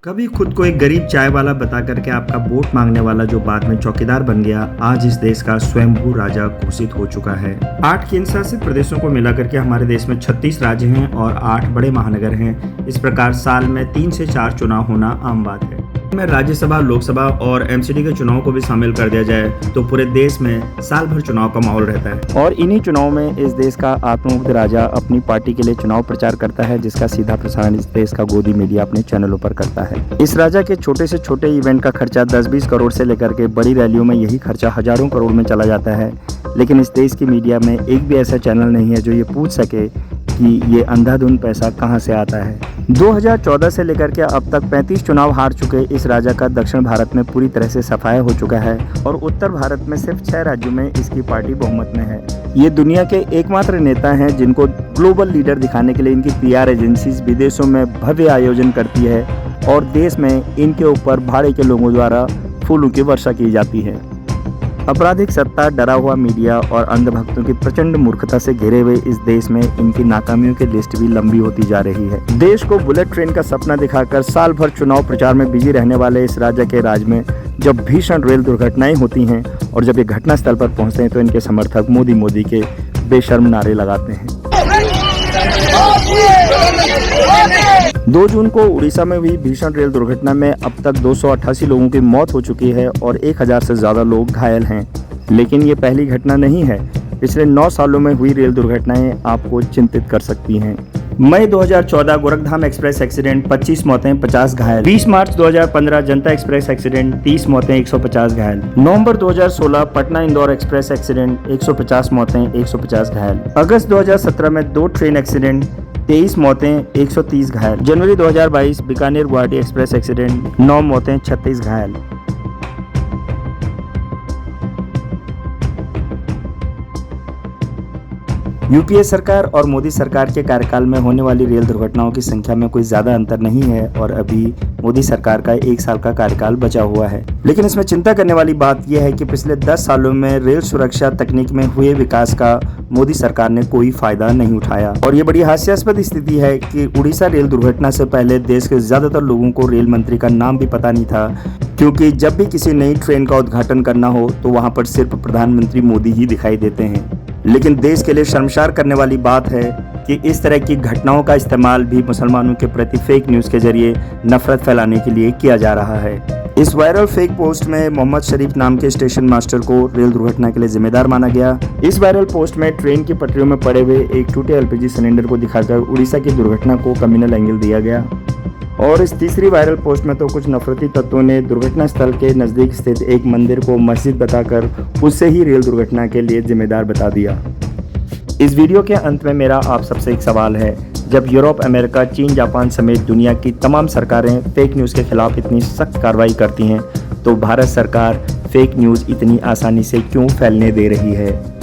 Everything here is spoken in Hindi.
कभी खुद को एक गरीब चाय वाला बता करके आपका वोट मांगने वाला जो बाद में चौकीदार बन गया, आज इस देश का स्वयंभू राजा घोषित हो चुका है। 8 केंद्र शासित प्रदेशों को मिला करके हमारे देश में 36 राज्य हैं और 8 बड़े महानगर हैं। इस प्रकार साल में 3 से 4 चुनाव होना आम बात है। में राज्यसभा, लोकसभा और एमसीडी के चुनाव को भी शामिल कर दिया जाए तो पूरे देश में साल भर चुनाव का माहौल रहता है। और इन्हीं चुनाव में इस देश का आत्ममुक्त राजा अपनी पार्टी के लिए चुनाव प्रचार करता है, जिसका सीधा प्रसारण इस देश का गोदी मीडिया अपने चैनलों पर करता है। इस राजा के छोटे से छोटे इवेंट का खर्चा 10-20 करोड़ से लेकर के बड़ी रैलियों में यही खर्चा हजारों करोड़ में चला जाता है। लेकिन इस देश की मीडिया में एक भी ऐसा चैनल नहीं है जो ये पूछ सके कि ये अंधाधुंध पैसा कहां से आता है। 2014 से लेकर के अब तक 35 चुनाव हार चुके इस राजा का दक्षिण भारत में पूरी तरह से सफाया हो चुका है और उत्तर भारत में सिर्फ 6 राज्यों में इसकी पार्टी बहुमत में है। ये दुनिया के एकमात्र नेता हैं जिनको ग्लोबल लीडर दिखाने के लिए इनकी पीआर एजेंसीज विदेशों में भव्य आयोजन करती है और देश में इनके ऊपर भाड़े के लोगों द्वारा फूलों की वर्षा की जाती है। आपराधिक सत्ता, डरा हुआ मीडिया और अंधभक्तों की प्रचंड मूर्खता से घिरे हुए इस देश में इनकी नाकामियों की लिस्ट भी लंबी होती जा रही है। देश को बुलेट ट्रेन का सपना दिखाकर साल भर चुनाव प्रचार में बिजी रहने वाले इस राजा के राज में जब भीषण रेल दुर्घटनाएं होती हैं और जब ये घटनास्थल पर पहुंचते हैं तो इनके समर्थक मोदी के बेशर्म नारे लगाते हैं। 2 जून को उड़ीसा में हुई भीषण रेल दुर्घटना में अब तक 288 लोगों की मौत हो चुकी है और 1000 से ज्यादा लोग घायल हैं। लेकिन ये पहली घटना नहीं है। पिछले 9 सालों में हुई रेल दुर्घटनाएं आपको चिंतित कर सकती हैं। मई 2014 गोरखधाम एक्सप्रेस एक्सीडेंट, 25 मौतें, 50 घायल। 20 मार्च 2015 जनता एक्सप्रेस एक्सीडेंट, 30 मौतें, 150 घायल। नवंबर 2016 पटना इंदौर एक्सप्रेस एक्सीडेंट, 150 मौतें, 150 घायल। अगस्त 2017 में 2 ट्रेन एक्सीडेंट, 23 मौतें, 130 घायल। जनवरी 2022 बीकानेर गुवाहाटी एक्सप्रेस एक्सीडेंट, 9 मौतें, 36 घायल। यूपीए सरकार और मोदी सरकार के कार्यकाल में होने वाली रेल दुर्घटनाओं की संख्या में कोई ज्यादा अंतर नहीं है और अभी मोदी सरकार का 1 साल का कार्यकाल बचा हुआ है। लेकिन इसमें चिंता करने वाली बात यह है कि पिछले 10 सालों में रेल सुरक्षा तकनीक में हुए विकास का मोदी सरकार ने कोई फायदा नहीं उठाया। और ये बड़ी हास्यास्पद स्थिति है कि उड़ीसा रेल दुर्घटना से पहले देश के ज्यादातर लोगों को रेल मंत्री का नाम भी पता नहीं था, क्योंकि जब भी किसी नई ट्रेन का उद्घाटन करना हो तो वहां पर सिर्फ प्रधानमंत्री मोदी ही दिखाई देते हैं। लेकिन देश के लिए शर्मसार करने वाली बात है कि इस तरह की घटनाओं का इस्तेमाल भी मुसलमानों के प्रति फेक न्यूज़ के जरिए नफरत फैलाने के लिए किया जा रहा है। इस वायरल फेक पोस्ट में मोहम्मद शरीफ नाम के स्टेशन मास्टर को रेल दुर्घटना के लिए जिम्मेदार माना गया। इस वायरल पोस्ट में ट्रेन की पटरियों में पड़े हुए एक टूटे एलपीजी सिलेंडर को दिखाकर उड़ीसा की दुर्घटना को कम्युनल एंगल दिया गया। और इस तीसरी वायरल पोस्ट में तो कुछ नफरती तत्वों ने दुर्घटना स्थल के नज़दीक स्थित एक मंदिर को मस्जिद बताकर उससे ही रेल दुर्घटना के लिए जिम्मेदार बता दिया। इस वीडियो के अंत में मेरा आप सबसे एक सवाल है, जब यूरोप, अमेरिका, चीन, जापान समेत दुनिया की तमाम सरकारें फेक न्यूज़ के खिलाफ इतनी सख्त कार्रवाई करती हैं तो भारत सरकार फेक न्यूज़ इतनी आसानी से क्यों फैलने दे रही है?